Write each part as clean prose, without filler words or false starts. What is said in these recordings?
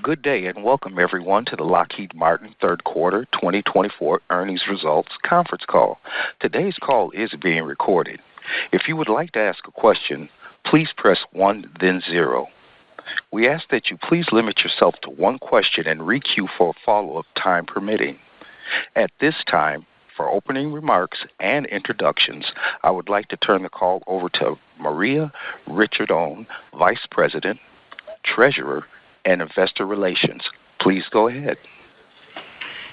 Good day and welcome everyone to the Lockheed Martin third quarter 2024 earnings results conference call. Today's call is being recorded. If you would like to ask a question, please press 1 then 0. We ask that you please limit yourself to one question and re-queue for a follow-up, time permitting. At this time, for opening remarks and introductions, I would like to turn the call over to Maria Ricciardone, Vice President, Treasurer, and Investor Relations. Please go ahead.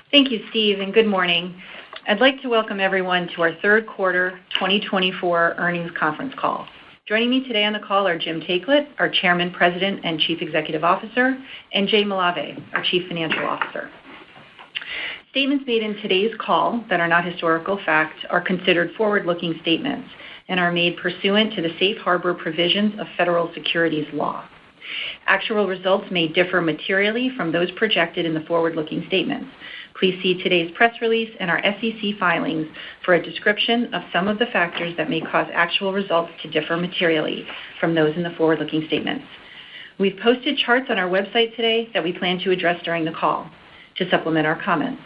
Thank you, Steve, and good morning. I'd like to welcome everyone to our third quarter 2024 earnings conference call. Joining me today on the call are Jim Taiclet, our Chairman, President, and Chief Executive Officer, and Jay Malave, our Chief Financial Officer. Statements made in today's call that are not historical facts are considered forward-looking statements and are made pursuant to the safe harbor provisions of federal securities law. Actual results may differ materially from those projected in the forward-looking statements. Please see today's press release and our SEC filings for a description of some of the factors that may cause actual results to differ materially from those in the forward-looking statements. We've posted charts on our website today that we plan to address during the call to supplement our comments.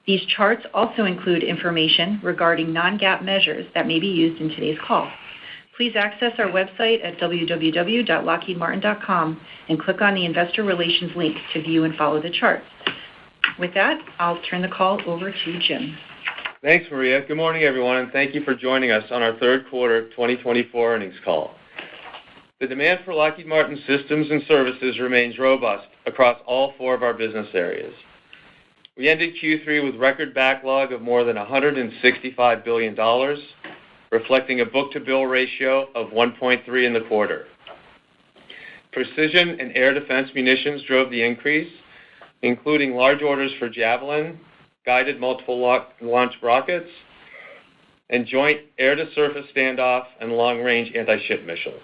These charts also include information regarding non-GAAP measures that may be used in today's call. Please access our website at www.lockheedmartin.com and click on the Investor Relations link to view and follow the charts. With that, I'll turn the call over to Jim. Thanks, Maria. Good morning, everyone, and thank you for joining us on our third quarter 2024 earnings call. The demand for Lockheed Martin systems and services remains robust across all 4 of our business areas. We ended Q3 with record backlog of more than $165 billion, reflecting a book-to-bill ratio of 1.3 in the quarter. Precision and air defense munitions drove the increase, including large orders for Javelin, guided multiple launch rockets, and joint air-to-surface standoff and long-range anti-ship missiles.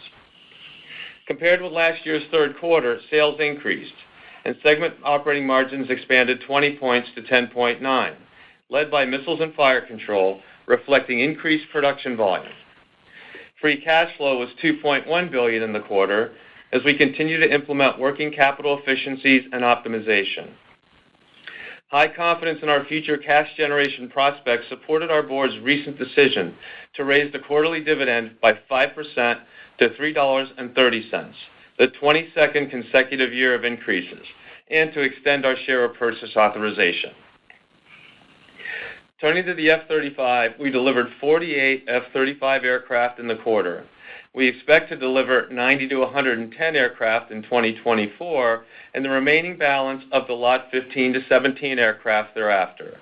Compared with last year's third quarter, sales increased, and segment operating margins expanded 20 points to 10.9, led by missiles and fire control, reflecting increased production volume. Free cash flow was $2.1 billion in the quarter as we continue to implement working capital efficiencies and optimization. High confidence in our future cash generation prospects supported our board's recent decision to raise the quarterly dividend by 5% to $3.30, the 22nd consecutive year of increases, and to extend our share repurchase authorization. Turning to the F-35, we delivered 48 F-35 aircraft in the quarter. We expect to deliver 90 to 110 aircraft in 2024 and the remaining balance of the Lot 15 to 17 aircraft thereafter.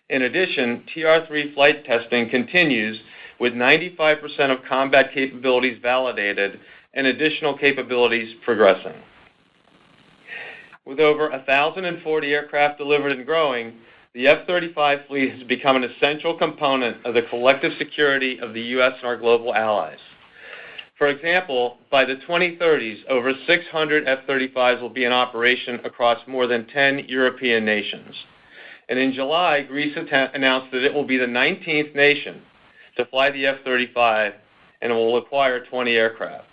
In addition, TR-3 flight testing continues with 95% of combat capabilities validated and additional capabilities progressing. With over 1,040 aircraft delivered and growing, the F-35 fleet has become an essential component of the collective security of the U.S. and our global allies. For example, by the 2030s, over 600 F-35s will be in operation across more than 10 European nations. And in July, Greece announced that it will be the 19th nation to fly the F-35 and will acquire 20 aircraft.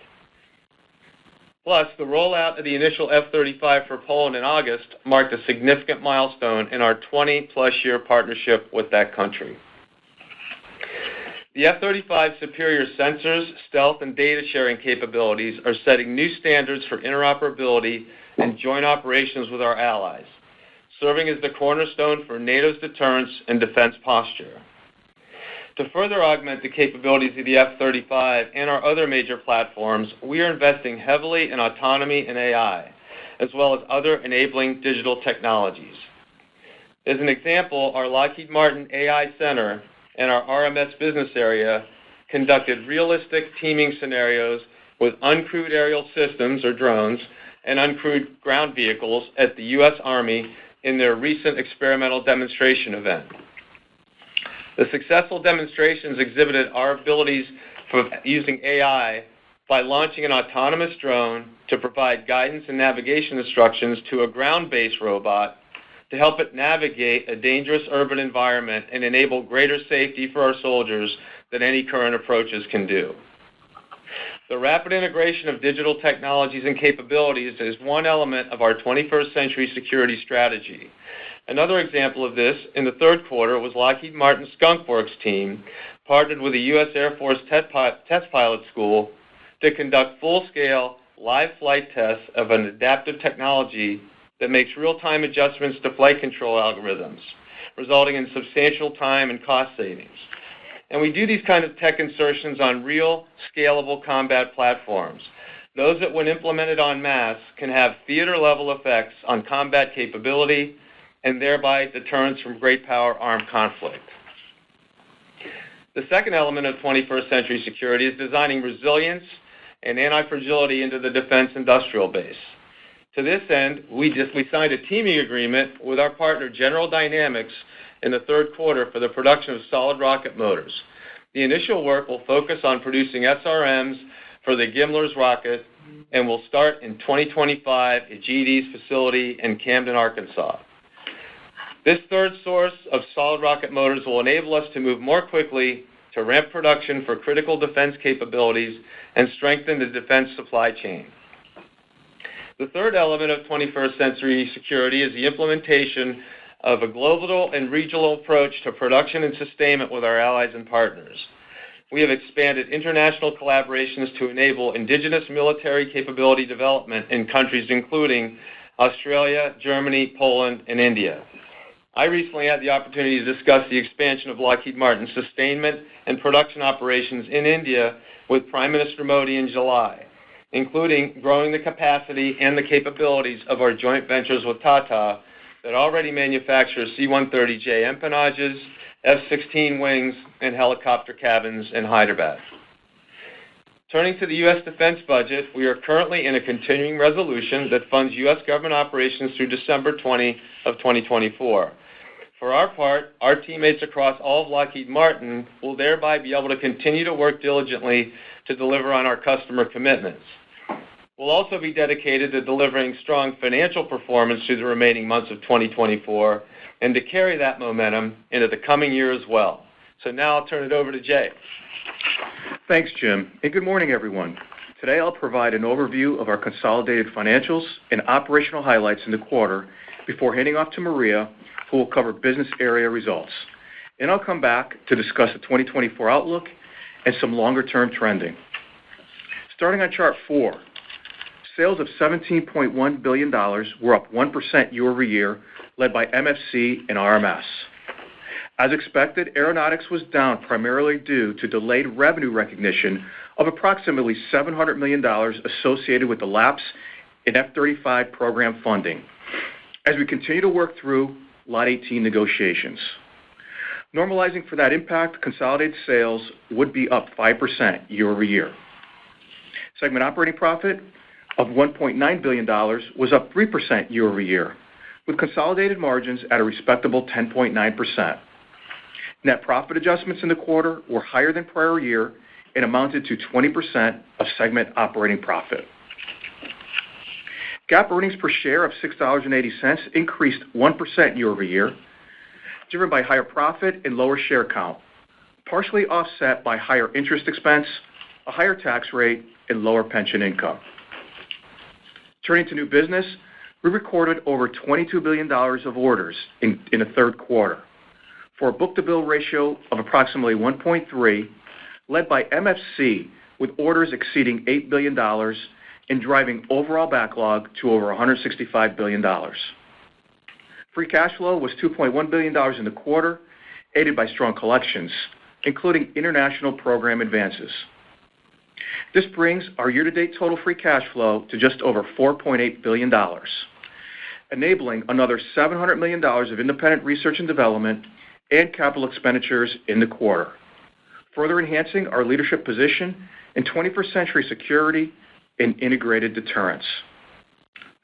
Plus, the rollout of the initial F-35 for Poland in August marked a significant milestone in our 20-plus year partnership with that country. The F-35's superior sensors, stealth, and data sharing capabilities are setting new standards for interoperability and joint operations with our allies, serving as the cornerstone for NATO's deterrence and defense posture. To further augment the capabilities of the F-35 and our other major platforms, we are investing heavily in autonomy and AI, as well as other enabling digital technologies. As an example, our Lockheed Martin AI Center and our RMS business area conducted realistic teaming scenarios with uncrewed aerial systems, or drones, and uncrewed ground vehicles at the U.S. Army in their recent experimental demonstration event. The successful demonstrations exhibited our abilities for using AI by launching an autonomous drone to provide guidance and navigation instructions to a ground-based robot to help it navigate a dangerous urban environment and enable greater safety for our soldiers than any current approaches can do. The rapid integration of digital technologies and capabilities is one element of our 21st century security strategy. Another example of this in the third quarter was Lockheed Martin Skunk Works team partnered with the U.S. Air Force Test Pilot School to conduct full-scale live flight tests of an adaptive technology that makes real-time adjustments to flight control algorithms, resulting in substantial time and cost savings. And we do these kind of tech insertions on real, scalable combat platforms. Those that, when implemented en masse, can have theater-level effects on combat capability and thereby deterrence from great power armed conflict. The second element of 21st century security is designing resilience and anti-fragility into the defense industrial base. To this end, we signed a teaming agreement with our partner General Dynamics in the third quarter for the production of solid rocket motors. The initial work will focus on producing SRMs for the Gimler's rocket and will start in 2025 at GD's facility in Camden, Arkansas. This third source of solid rocket motors will enable us to move more quickly to ramp production for critical defense capabilities and strengthen the defense supply chain. The third element of 21st century security is the implementation of a global and regional approach to production and sustainment with our allies and partners. We have expanded international collaborations to enable indigenous military capability development in countries including Australia, Germany, Poland, and India. I recently had the opportunity to discuss the expansion of Lockheed Martin's sustainment and production operations in India with Prime Minister Modi in July, including growing the capacity and the capabilities of our joint ventures with Tata that already manufacture C-130J empennages, F-16 wings, and helicopter cabins in Hyderabad. Turning to the U.S. defense budget, we are currently in a continuing resolution that funds U.S. government operations through December 20 of 2024. For our part, our teammates across all of Lockheed Martin will thereby be able to continue to work diligently to deliver on our customer commitments. We'll also be dedicated to delivering strong financial performance through the remaining months of 2024 and to carry that momentum into the coming year as well. So now I'll turn it over to Jay. Thanks, Jim, and good morning, everyone. Today I'll provide an overview of our consolidated financials and operational highlights in the quarter before handing off to Maria, who will cover business area results. And I'll come back to discuss the 2024 outlook and some longer-term trending. Starting on Chart 4, sales of $17.1 billion were up 1% year-over-year, led by MFC and RMS. As expected, Aeronautics was down primarily due to delayed revenue recognition of approximately $700 million associated with the lapse in F-35 program funding, as we continue to work through Lot 18 negotiations. Normalizing for that impact, consolidated sales would be up 5% year-over-year. Segment operating profit of $1.9 billion was up 3% year-over-year, with consolidated margins at a respectable 10.9%. Net profit adjustments in the quarter were higher than prior year and amounted to 20% of segment operating profit. GAAP earnings per share of $6.80 increased 1% year-over-year, driven by higher profit and lower share count, partially offset by higher interest expense, a higher tax rate, and lower pension income. Turning to new business, we recorded over $22 billion of orders in the third quarter, for a book-to-bill ratio of approximately 1.3, led by MFC with orders exceeding $8 billion and driving overall backlog to over $165 billion. Free cash flow was $2.1 billion in the quarter, aided by strong collections, including international program advances. This brings our year-to-date total free cash flow to just over $4.8 billion, enabling another $700 million of independent research and development and capital expenditures in the quarter, further enhancing our leadership position in 21st century security and integrated deterrence.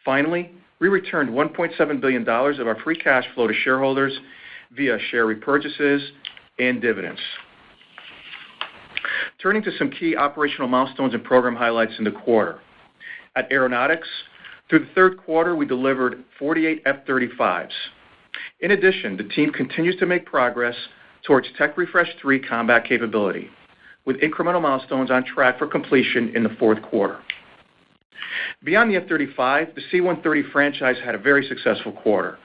Finally, we returned $1.7 billion of our free cash flow to shareholders via share repurchases and dividends. Turning to some key operational milestones and program highlights in the quarter. At Aeronautics, through the third quarter, we delivered 48 F-35s. In addition, the team continues to make progress towards Tech Refresh 3 combat capability, with incremental milestones on track for completion in the fourth quarter. Beyond the F-35, the C-130 franchise had a very successful quarter.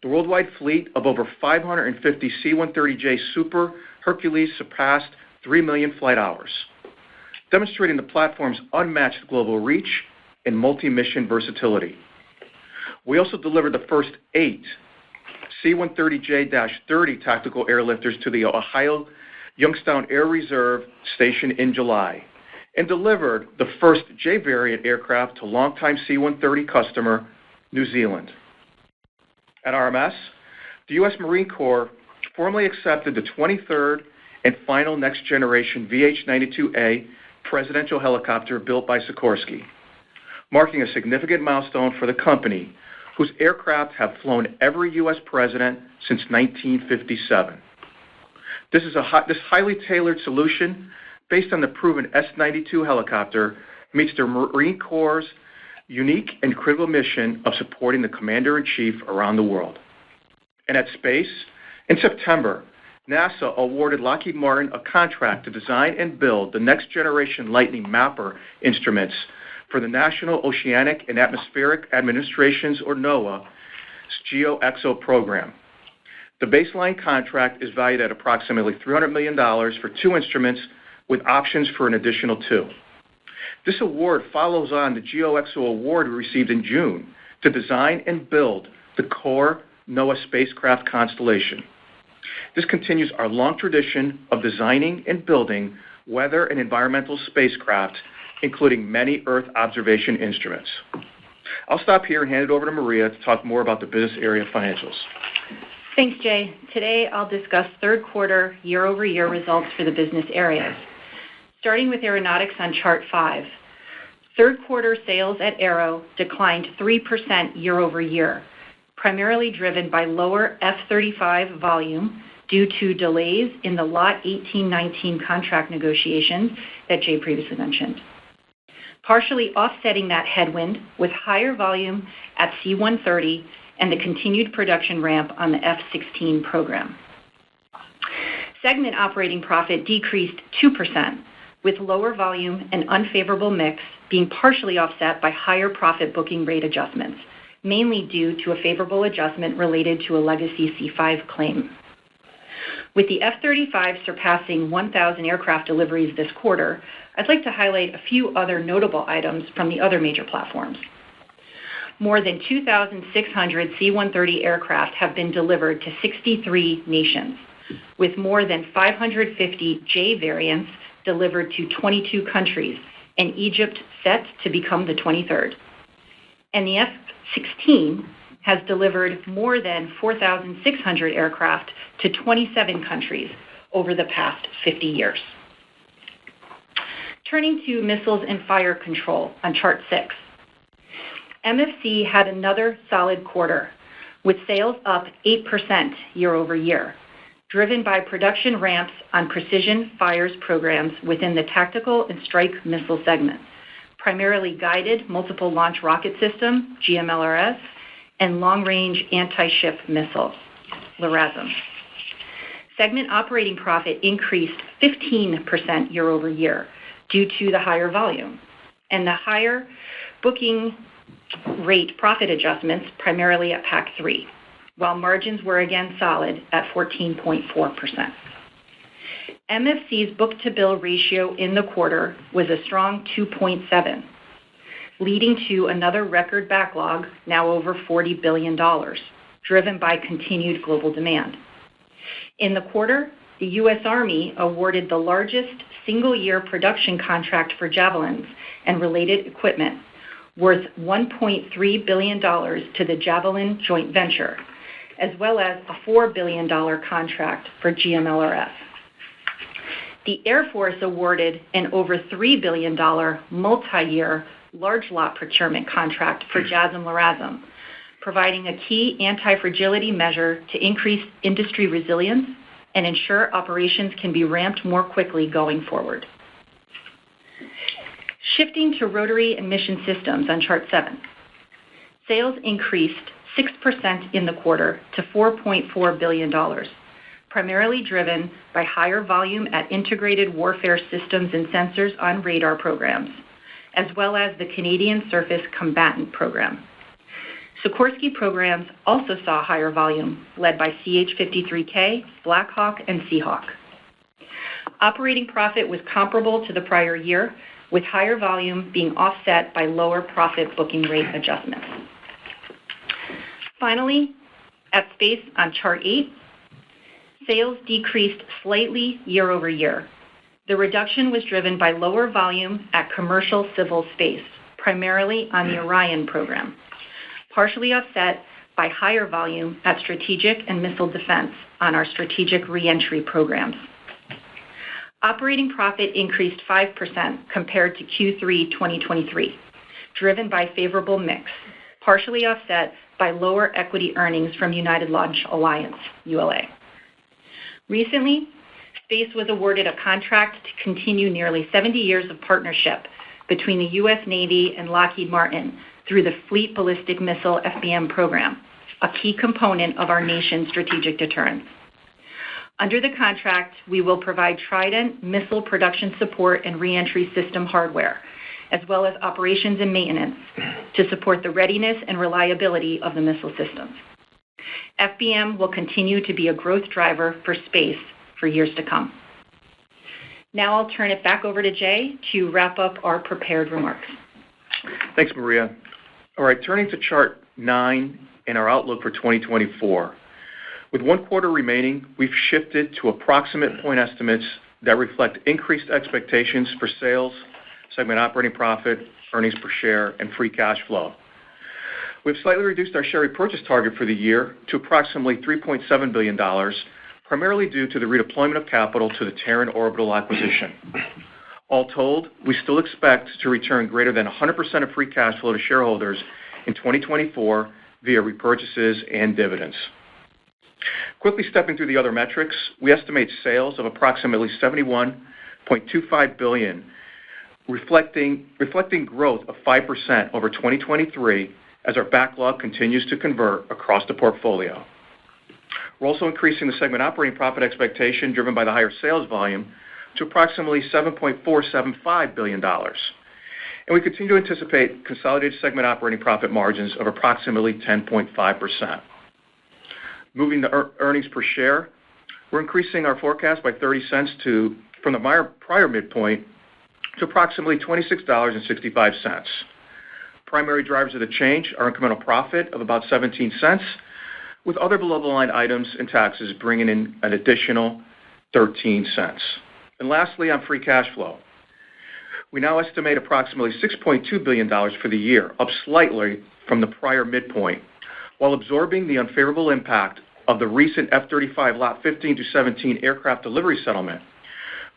The worldwide fleet of over 550 C-130J Super Hercules surpassed 3 million flight hours, demonstrating the platform's unmatched global reach and multi-mission versatility. We also delivered the first 8 C-130J-30 tactical airlifters to the Ohio Youngstown Air Reserve Station in July, and delivered the first J-variant aircraft to longtime C-130 customer, New Zealand. At RMS, the U.S. Marine Corps formally accepted the 23rd and final next-generation VH-92A presidential helicopter built by Sikorsky, marking a significant milestone for the company, whose aircraft have flown every U.S. president since 1957. This highly tailored solution, based on the proven S-92 helicopter, meets the Marine Corps' unique and critical mission of supporting the Commander-in-Chief around the world. And at Space, in September, NASA awarded Lockheed Martin a contract to design and build the next-generation Lightning Mapper instruments for the National Oceanic and Atmospheric Administration's, or NOAA's, GeoXO program. The baseline contract is valued at approximately $300 million for 2 instruments, with options for an additional 2. This award follows on the GeoXO award we received in June to design and build the core NOAA spacecraft constellation. This continues our long tradition of designing and building weather and environmental spacecraft, including many Earth observation instruments. I'll stop here and hand it over to Maria to talk more about the business area financials. Thanks, Jay. Today, I'll discuss third quarter year-over-year results for the business areas. Starting with Aeronautics on Chart 5. Third quarter sales at Aero declined 3% year-over-year, primarily driven by lower F-35 volume due to delays in the Lot 1819 contract negotiations that Jay previously mentioned. Partially offsetting that headwind with higher volume at C-130 and the continued production ramp on the F-16 program. Segment operating profit decreased 2%, with lower volume and unfavorable mix being partially offset by higher profit booking rate adjustments, mainly due to a favorable adjustment related to a legacy C-5 claim. With the F-35 surpassing 1,000 aircraft deliveries this quarter, I'd like to highlight a few other notable items from the other major platforms. More than 2,600 C-130 aircraft have been delivered to 63 nations, with more than 550 J variants delivered to 22 countries, and Egypt set to become the 23rd. And the F-16 has delivered more than 4,600 aircraft to 27 countries over the past 50 years. Turning to Missiles and Fire Control on Chart 6. MFC had another solid quarter, with sales up 8% year-over-year, driven by production ramps on precision fires programs within the Tactical and Strike Missile segment, primarily Guided Multiple Launch Rocket System, GMLRS, and Long-Range Anti-Ship Missiles, LRASM. Segment operating profit increased 15% year-over-year due to the higher volume and the higher booking rate profit adjustments, primarily at PAC-3, while margins were again solid at 14.4%. MFC's book-to-bill ratio in the quarter was a strong 2.7, leading to another record backlog, now over $40 billion, driven by continued global demand. In the quarter, the U.S. Army awarded the largest single-year production contract for Javelins and related equipment, worth $1.3 billion to the Javelin joint venture, as well as a $4 billion contract for GMLRS. The Air Force awarded an over $3 billion multi-year large lot procurement contract for JASSM-LRASM, providing a key anti-fragility measure to increase industry resilience and ensure operations can be ramped more quickly going forward. Shifting to Rotary and Mission Systems on Chart 7. Sales increased 6% in the quarter to $4.4 billion, primarily driven by higher volume at Integrated Warfare Systems and Sensors on radar programs, as well as the Canadian Surface Combatant program. Sikorsky programs also saw higher volume, led by CH-53K, Black Hawk, and Seahawk. Operating profit was comparable to the prior year, with higher volume being offset by lower profit booking rate adjustments. Finally, at Space on Chart 8, sales decreased slightly year over year. The reduction was driven by lower volume at commercial civil space, primarily on the Orion program, partially offset by higher volume at strategic and missile defense on our strategic reentry programs. Operating profit increased 5% compared to Q3 2023, driven by favorable mix, partially offset by lower equity earnings from United Launch Alliance, ULA. Recently, Space was awarded a contract to continue nearly 70 years of partnership between the U.S. Navy and Lockheed Martin through the Fleet Ballistic Missile FBM program, a key component of our nation's strategic deterrence. Under the contract, we will provide Trident missile production support and reentry system hardware, as well as operations and maintenance to support the readiness and reliability of the missile systems. FBM will continue to be a growth driver for Space for years to come. Now I'll turn it back over to Jay to wrap up our prepared remarks. Thanks, Maria. All right, turning to Chart 9 and our outlook for 2024. With 1 quarter remaining, we've shifted to approximate point estimates that reflect increased expectations for sales, segment operating profit, earnings per share, and free cash flow. We've slightly reduced our share repurchase target for the year to approximately $3.7 billion, primarily due to the redeployment of capital to the Terran Orbital acquisition. All told, we still expect to return greater than 100% of free cash flow to shareholders in 2024 via repurchases and dividends. Quickly stepping through the other metrics, we estimate sales of approximately $71.25 billion, reflecting growth of 5% over 2023 as our backlog continues to convert across the portfolio. We're also increasing the segment operating profit expectation driven by the higher sales volume to approximately $7.475 billion. And we continue to anticipate consolidated segment operating profit margins of approximately 10.5%. Moving to earnings per share, we're increasing our forecast by 30 cents from the prior midpoint to approximately $26.65. Primary drivers of the change are incremental profit of about 17 cents, with other below-the-line items and taxes bringing in an additional 13 cents. And lastly, on free cash flow, we now estimate approximately $6.2 billion for the year, up slightly from the prior midpoint, while absorbing the unfavorable impact of the recent F-35 Lot 15 to 17 aircraft delivery settlement,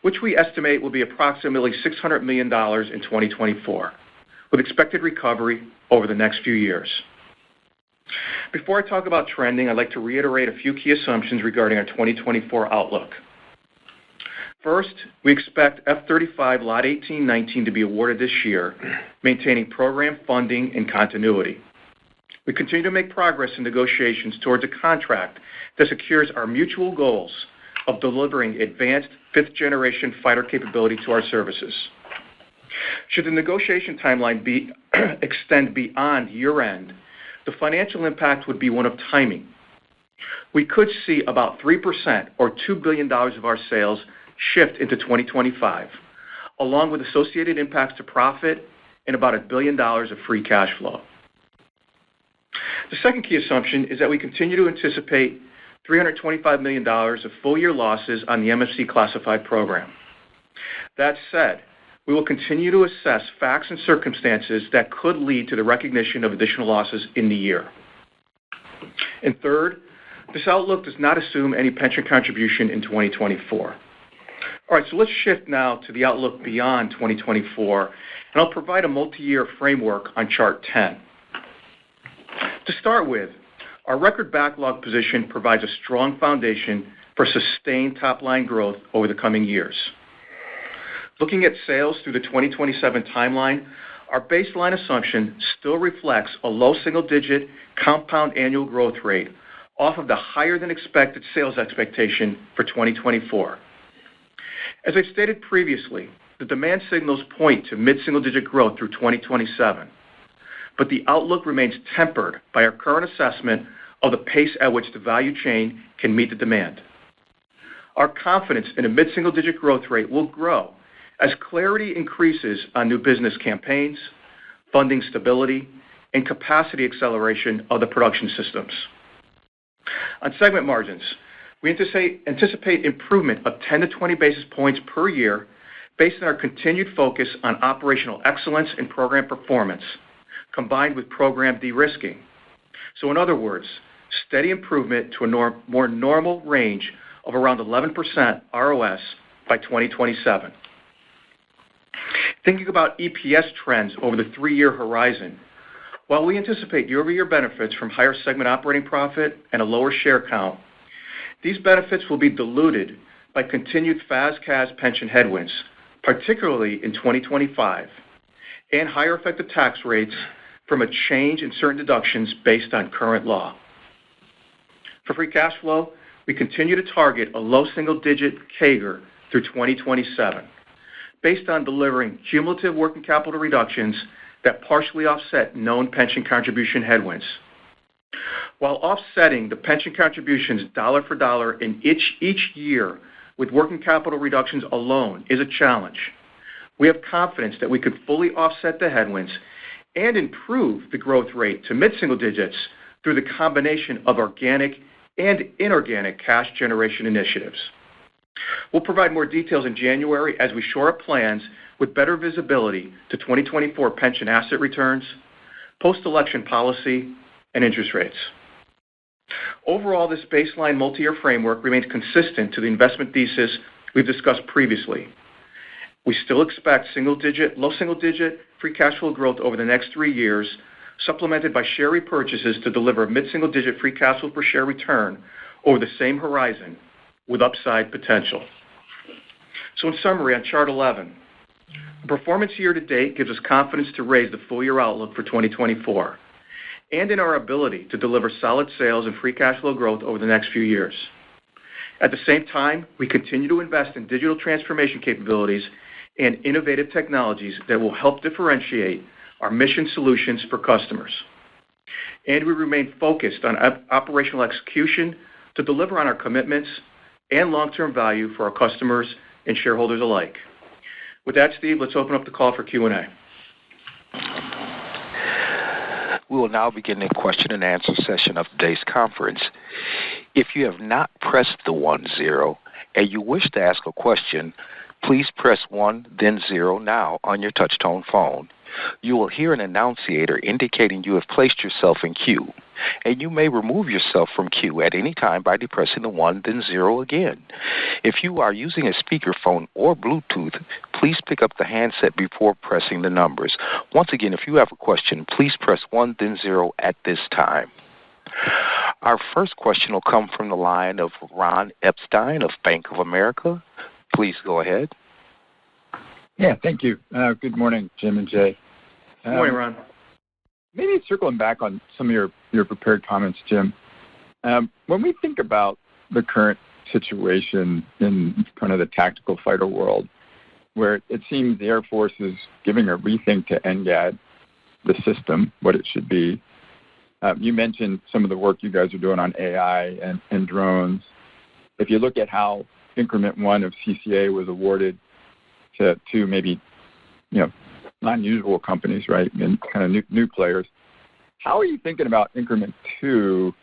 which we estimate will be approximately $600 million in 2024, with expected recovery over the next few years. Before I talk about trending, I'd like to reiterate a few key assumptions regarding our 2024 outlook. First, we expect F-35 Lot 18-19 to be awarded this year, maintaining program funding and continuity. We continue to make progress in negotiations towards a contract that secures our mutual goals of delivering advanced fifth-generation fighter capability to our services. Should the negotiation timeline extend beyond year-end, the financial impact would be one of timing. We could see about 3% or $2 billion of our sales shift into 2025, along with associated impacts to profit and about $1 billion of free cash flow. The second key assumption is that we continue to anticipate $325 million of full-year losses on the MFC classified program. That said, we will continue to assess facts and circumstances that could lead to the recognition of additional losses in the year. And third, this outlook does not assume any pension contribution in 2024. All right, so let's shift now to the outlook beyond 2024, and I'll provide a multi-year framework on Chart 10. To start with, our record backlog position provides a strong foundation for sustained top-line growth over the coming years. Looking at sales through the 2027 timeline, our baseline assumption still reflects a low single-digit compound annual growth rate, off of the higher-than-expected sales expectation for 2024. As I stated previously, the demand signals point to mid-single-digit growth through 2027, but the outlook remains tempered by our current assessment of the pace at which the value chain can meet the demand. Our confidence in a mid-single-digit growth rate will grow as clarity increases on new business campaigns, funding stability, and capacity acceleration of the production systems. On segment margins, we anticipate improvement of 10 to 20 basis points per year based on our continued focus on operational excellence and program performance, combined with program de-risking. So in other words, steady improvement to a more normal range of around 11% ROS by 2027. Thinking about EPS trends over the 3-year horizon, while we anticipate year-over-year benefits from higher segment operating profit and a lower share count, these benefits will be diluted by continued FAS/CAS pension headwinds, particularly in 2025, and higher effective tax rates from a change in certain deductions based on current law. For free cash flow, we continue to target a low single-digit CAGR through 2027, based on delivering cumulative working capital reductions that partially offset known pension contribution headwinds. While offsetting the pension contributions dollar for dollar in each year with working capital reductions alone is a challenge, we have confidence that we could fully offset the headwinds and improve the growth rate to mid-single digits through the combination of organic and inorganic cash generation initiatives. We'll provide more details in January as we shore up plans with better visibility to 2024 pension asset returns, post-election policy, and interest rates. Overall, this baseline multi-year framework remains consistent to the investment thesis we've discussed previously. We still expect low single-digit free cash flow growth over the next 3 years, supplemented by share repurchases to deliver mid-single-digit free cash flow per share return over the same horizon with upside potential. So in summary, on Chart 11, the performance year-to-date gives us confidence to raise the full-year outlook for 2024 and in our ability to deliver solid sales and free cash flow growth over the next few years. At the same time, we continue to invest in digital transformation capabilities and innovative technologies that will help differentiate our mission solutions for customers. And we remain focused on operational execution to deliver on our commitments and long-term value for our customers and shareholders alike. With that, Steve, let's open up the call for Q&A. We will now begin the question and answer session of today's conference. If you have not pressed the 1-0 and you wish to ask a question, please press 1, then 0 now on your touch-tone phone. You will hear an annunciator indicating you have placed yourself in queue, and you may remove yourself from queue at any time by depressing the 1, then 0 again. If you are using a speakerphone or Bluetooth, please pick up the handset before pressing the numbers. Once again, if you have a question, please press 1, then 0 at this time. Our first question will come from the line of Ron Epstein of Bank of America. Please go ahead. Yeah, thank you. Good morning, Jim and Jay. Good morning, Ron. Maybe circling back on some of your prepared comments, Jim. When we think about the current situation in kind of the tactical fighter world, where it seems the Air Force is giving a rethink to NGAD, the system, what it should be. You mentioned some of the work you guys are doing on AI and drones. If you look at how Increment 1 of CCA was awarded to maybe, non-usual companies, right, and kind of new players. How are you thinking about Increment 2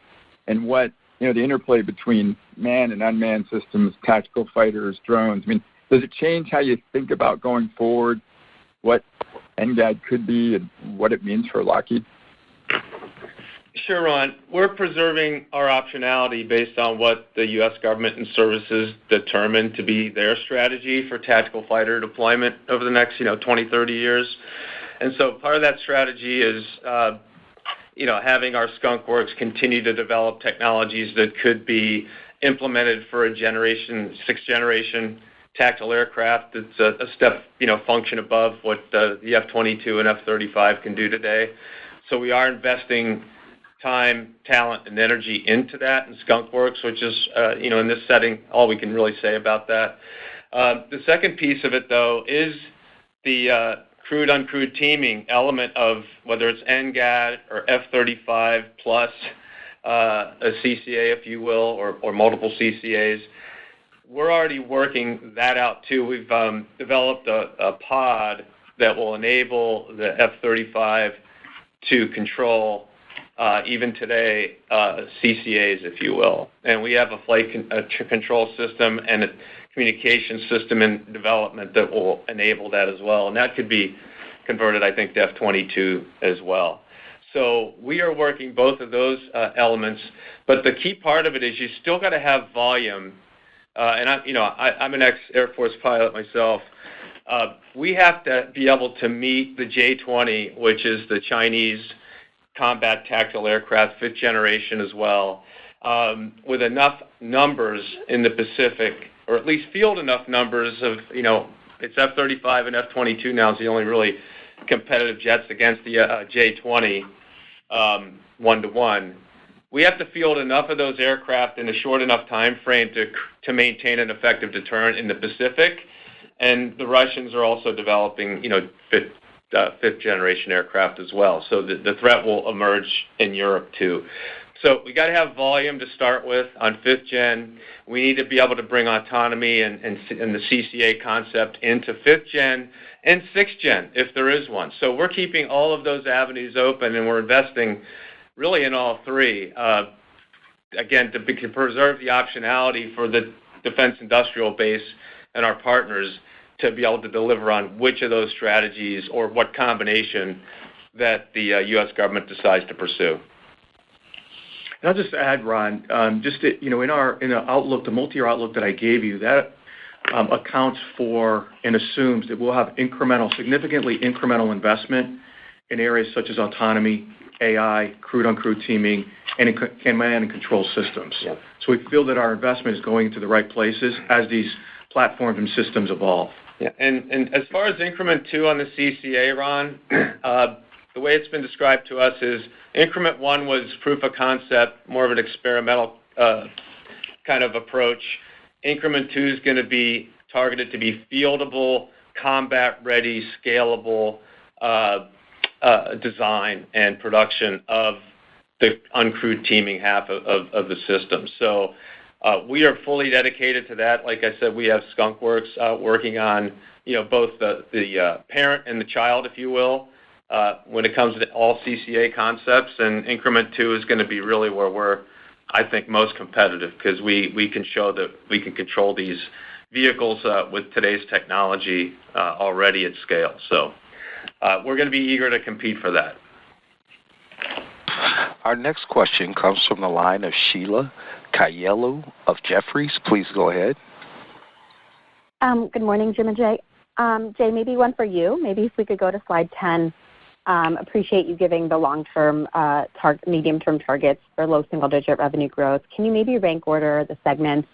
and what, the interplay between manned and unmanned systems, tactical fighters, drones? I mean, does it change how you think about going forward, what NGAD could be and what it means for Lockheed? Sure, Ron. We're preserving our optionality based on what the U.S. government and services determine to be their strategy for tactical fighter deployment over the next, 20, 30 years. And so part of that strategy is, having our skunk works continue to develop technologies that could be implemented for a sixth generation tactical aircraft that's a step, function above what the F-22 and F-35 can do today. So we are investing time, talent, and energy into that in Skunk Works, which is, in this setting, all we can really say about that. The second piece of it, though, is the crewed-uncrewed teaming element of whether it's NGAD or F-35 plus a CCA, if you will, or multiple CCAs. We're already working that out, too. We've developed a pod that will enable the F-35 to control, even today, CCAs, if you will. And we have a flight control system and a communication system in development that will enable that as well. And that could be converted, I think, to F-22 as well. So we are working both of those elements. But the key part of it is you still got to have volume. And I'm an ex-Air Force pilot myself. We have to be able to meet the J-20, which is the Chinese combat tactical aircraft, 5th generation as well, with enough numbers in the Pacific, or at least field enough numbers of, it's F-35 and F-22 now is the only really competitive jets against the J-20 1-to-1. We have to field enough of those aircraft in a short enough time frame to maintain an effective deterrent in the Pacific. And the Russians are also developing, 5th generation aircraft as well. So the threat will emerge in Europe too. So we got to have volume to start with on 5th gen. We need to be able to bring autonomy and the CCA concept into 5th gen and 6th gen if there is one. So we're keeping all of those avenues open, and we're investing really in all three. Again, to preserve the optionality for the defense industrial base and our partners to be able to deliver on which of those strategies or what combination that the U.S. government decides to pursue. And I'll just add, Ron, in our outlook, the multi-year outlook that I gave you, that accounts for and assumes that we'll have significantly incremental investment in areas such as autonomy, AI, crewed-uncrewed teaming, and command and control systems. Yep. So we feel that our investment is going to the right places as these platforms and systems evolve. Yeah, and as far as increment 2 on the CCA, Ron, the way it's been described to us is increment 1 was proof of concept, more of an experimental kind of approach. Increment 2 is going to be targeted to be fieldable, combat-ready, scalable design and production of the uncrewed teaming half of the system. So we are fully dedicated to that. Like I said, we have Skunk Works working on both the parent and the child, if you will, when it comes to all CCA concepts. And increment 2 is going to be really where we're, I think, most competitive, because we can show that we can control these vehicles with today's technology already at scale. So we're going to be eager to compete for that. Our next question comes from the line of Sheila Kahyaoglu of Jefferies. Please go ahead. Good morning, Jim and Jay. Jay, maybe one for you. Maybe if we could go to slide 10. Appreciate you giving the long-term, medium-term targets for low single-digit revenue growth. Can you maybe rank order the segments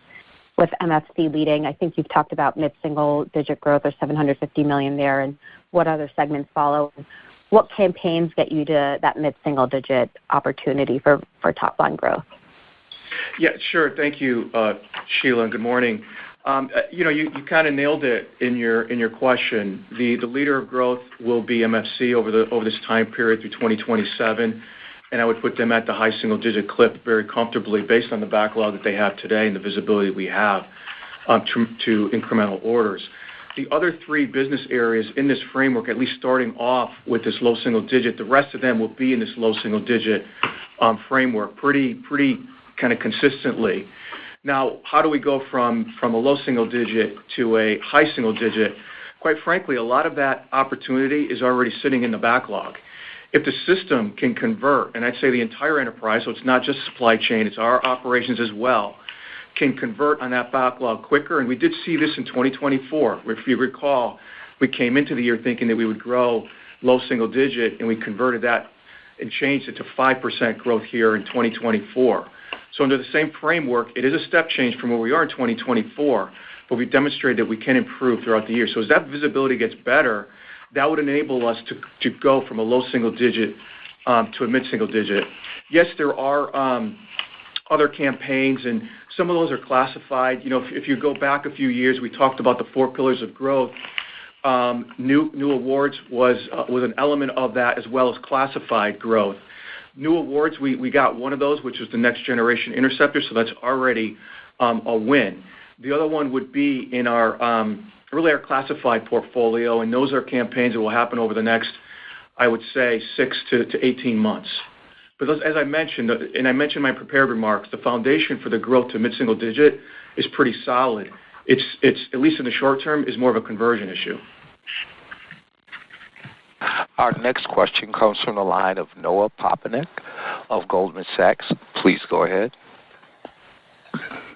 with MFC leading? I think you've talked about mid-single-digit growth or $750 million there, and what other segments follow? What campaigns get you to that mid-single-digit opportunity for top-line growth? Yeah, sure. Thank you, Sheila, and good morning. You kind of nailed it in your question. The leader of growth will be MFC over this time period through 2027, and I would put them at the high single-digit clip very comfortably based on the backlog that they have today and the visibility we have to incremental orders. The other three business areas in this framework, at least starting off with this low single-digit, the rest of them will be in this low single-digit framework pretty kind of consistently. Now, how do we go from a low single-digit to a high single-digit? Quite frankly, a lot of that opportunity is already sitting in the backlog. If the system can convert, and I'd say the entire enterprise, so it's not just supply chain, it's our operations as well, can convert on that backlog quicker. And we did see this in 2024. If you recall, we came into the year thinking that we would grow low single-digit, and we converted that and changed it to 5% growth here in 2024. So under the same framework, it is a step change from where we are in 2024, but we've demonstrated that we can improve throughout the year. So as that visibility gets better, that would enable us to go from a low single-digit to a mid-single digit. Yes, there are other campaigns, and some of those are classified. If you go back a few years, we talked about the 4 pillars of growth. New awards was an element of that, as well as classified growth. New awards, we got one of those, which is the Next Generation Interceptor, so that's already a win. The other one would be in our classified portfolio, and those are campaigns that will happen over the next, I would say, 6 to 18 months. But as I mentioned, and I mentioned in my prepared remarks, the foundation for the growth to mid-single digit is pretty solid. It's at least in the short term, is more of a conversion issue. Our next question comes from the line of Noah Poponak of Goldman Sachs. Please go ahead.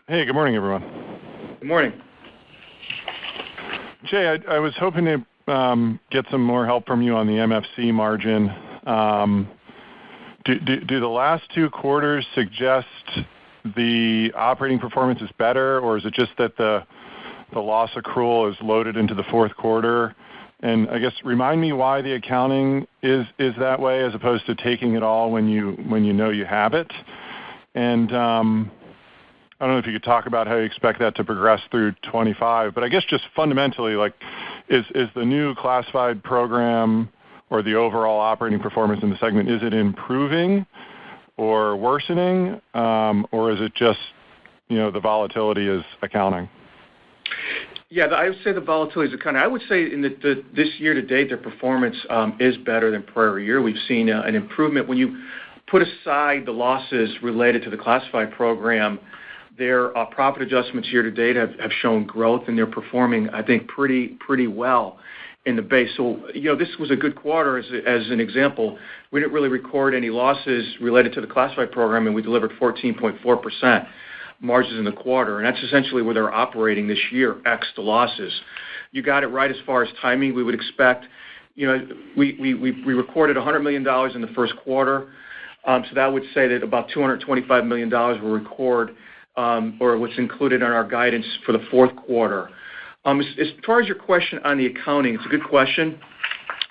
Hey, good morning, everyone. Good morning. Jay, I was hoping to get some more help from you on the MFC margin. Do the last 2 quarters suggest the operating performance is better, or is it just that the loss accrual is loaded into the fourth quarter? And I guess remind me why the accounting is that way, as opposed to taking it all when you know you have it. And I don't know if you could talk about how you expect that to progress through 25, but I guess just fundamentally, like, is the new classified program or the overall operating performance in the segment, is it improving or worsening, or is it just, the volatility is accounting? Yeah, I would say the volatility is accounting. I would say in this year to date, their performance is better than prior year. We've seen an improvement. When you put aside the losses related to the classified program, their profit adjustments year to date have shown growth, and they're performing, I think, pretty well in the base. So, this was a good quarter as an example. We didn't really record any losses related to the classified program, and we delivered 14.4% margins in the quarter, and that's essentially where they're operating this year, ex the losses. You got it right as far as timing. We would expect, we recorded $100 million in the first quarter, so that would say that about $225 million will record, or what's included in our guidance for the fourth quarter. As far as your question on the accounting, it's a good question.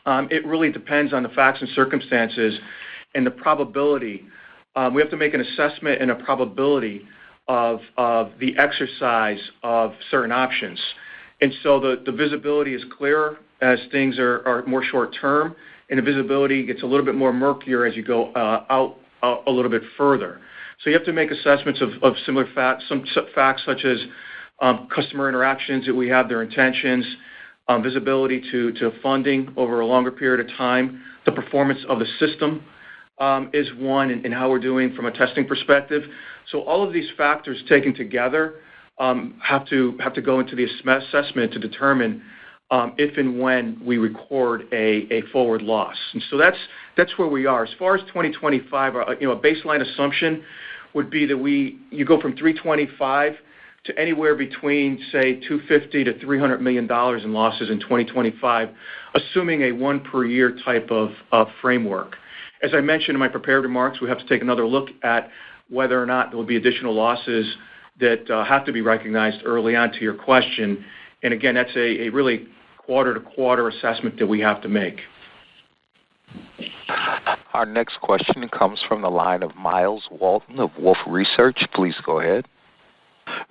It really depends on the facts and circumstances and the probability. We have to make an assessment and a probability of the exercise of certain options. And so the visibility is clearer as things are more short-term, and the visibility gets a little bit more murkier as you go out a little bit further. So you have to make assessments of similar facts, some facts such as customer interactions that we have, their intentions, visibility to funding over a longer period of time. The performance of the system is one, and how we're doing from a testing perspective. So all of these factors taken together have to go into the assessment to determine if and when we record a forward loss. And so that's where we are. As far as 2025, a baseline assumption would be that you go from 325 to anywhere between, say, $250 to $300 million in losses in 2025, assuming a 1 per year type of framework. As I mentioned in my prepared remarks, we have to take another look at whether or not there will be additional losses that have to be recognized early on, to your question. And again, that's a really quarter-to-quarter assessment that we have to make. Our next question comes from the line of Miles Walton of Wolfe Research. Please go ahead.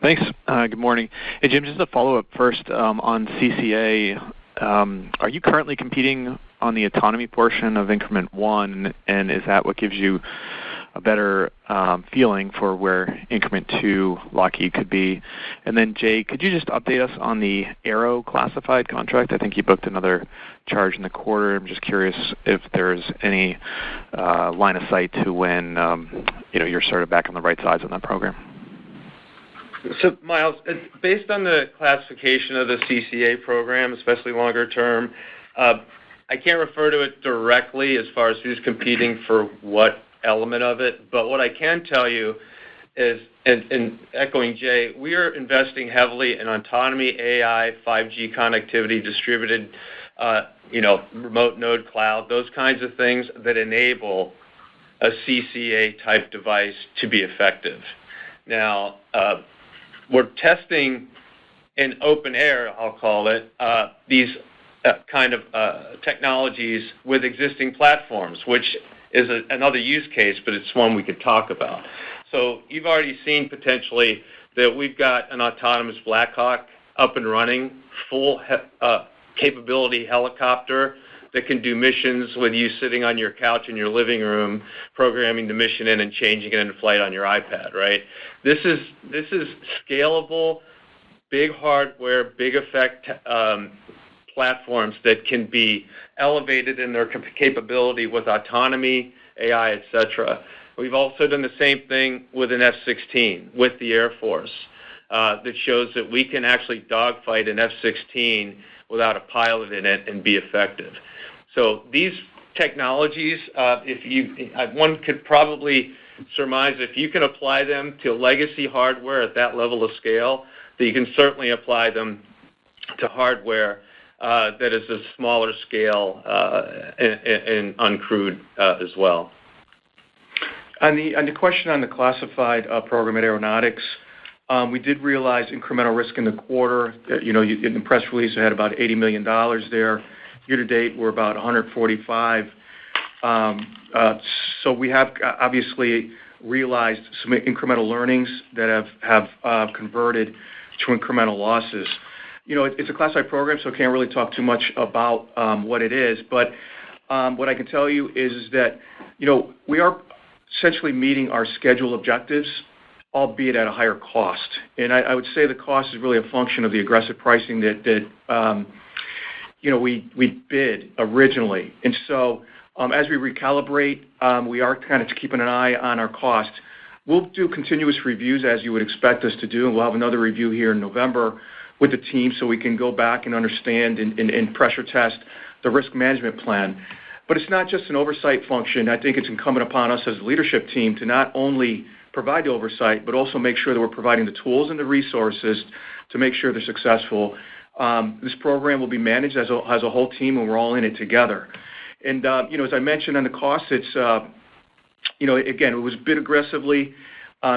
Thanks. Good morning. Hey, Jim, just a follow-up first on CCA. Are you currently competing on the autonomy portion of Increment 1, and is that what gives you a better feeling for where Increment 2 Lockheed could be? And then, Jay, could you just update us on the Aero classified contract? I think you booked another charge in the quarter. I'm just curious if there's any line of sight to when you're sort of back on the right sides on that program. So, Miles, based on the classification of the CCA program, especially longer term, I can't refer to it directly as far as who's competing for what element of it, but what I can tell you is, and echoing Jay, we are investing heavily in autonomy, AI, 5G connectivity, distributed, remote node cloud, those kinds of things that enable a CCA-type device to be effective. Now, we're testing in open air, I'll call it, these kind of technologies with existing platforms, which is another use case, but it's one we could talk about. So you've already seen potentially that we've got an autonomous Black Hawk up and running, full capability helicopter that can do missions with you sitting on your couch in your living room, programming the mission in and changing it in flight on your iPad, right? This is scalable, big hardware, big effect platforms that can be elevated in their capability with autonomy, AI, etc. We've also done the same thing with an F-16 with the Air Force that shows that we can actually dogfight an F-16 without a pilot in it and be effective. So these technologies, one could probably surmise if you can apply them to legacy hardware at that level of scale, that you can certainly apply them to hardware that is a smaller scale and uncrewed as well. On the question on the classified program at Aeronautics, we did realize incremental risk in the quarter. In the press release, we had about $80 million there. Year to date, we're about 145. So we have obviously realized some incremental learnings that have converted to incremental losses. It's a classified program, so I can't really talk too much about what it is. But what I can tell you is that we are essentially meeting our schedule objectives, albeit at a higher cost. And I would say the cost is really a function of the aggressive pricing that we bid originally. And so as we recalibrate, we are kind of keeping an eye on our cost. We'll do continuous reviews as you would expect us to do, and we'll have another review here in November with the team so we can go back and understand and pressure test the risk management plan. But it's not just an oversight function. I think it's incumbent upon us as a leadership team to not only provide the oversight, but also make sure that we're providing the tools and the resources to make sure they're successful. This program will be managed as a whole team, and we're all in it together. And, as I mentioned on the cost, it's, again, it was bid aggressively.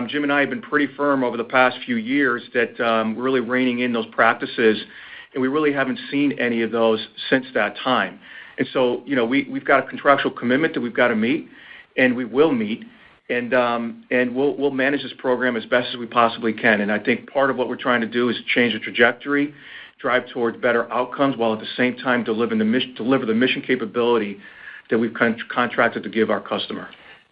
Jim and I have been pretty firm over the past few years that we're really reining in those practices, and we really haven't seen any of those since that time. And so, we've got a contractual commitment that we've got to meet, and we will meet, and we'll manage this program as best as we possibly can. And I think part of what we're trying to do is change the trajectory, drive towards better outcomes, while at the same time deliver the mission capability that we've contracted to give our customer.